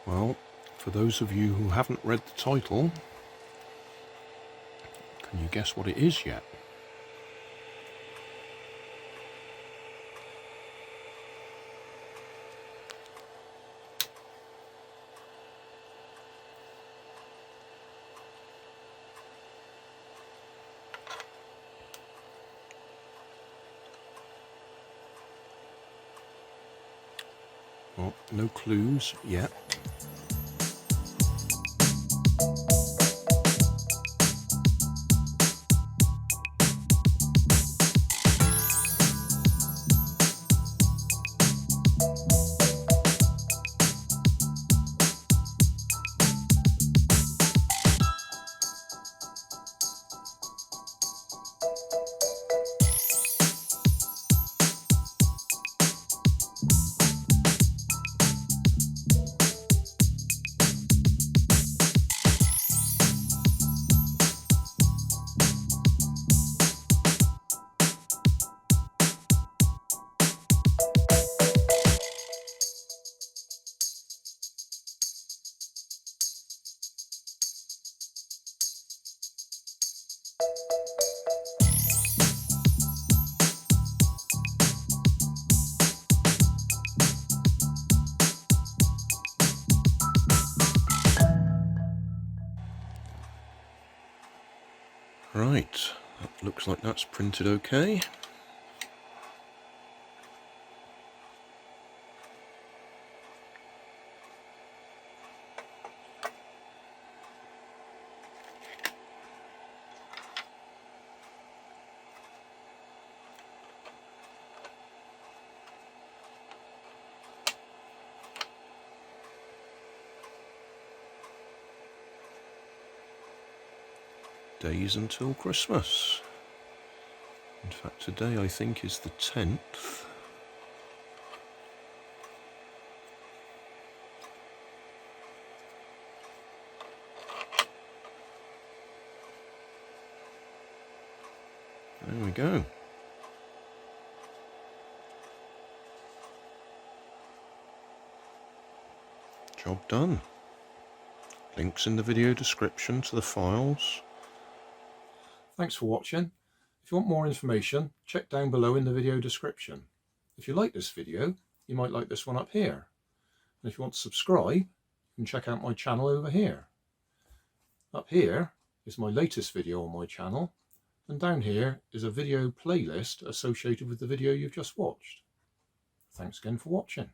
Well, for those of you who haven't read the title, can you guess what it is yet? Well, no clues yet. Right, that looks like that's printed okay. Days until Christmas. In fact, today I think is the 10th. There we go. Job done. Links in the video description to the files. Thanks for watching. If you want more information, check down below in the video description. If you like this video, you might like this one up here. And if you want to subscribe, you can check out my channel over here. Up here is my latest video on my channel, and down here is a video playlist associated with the video you've just watched. Thanks again for watching.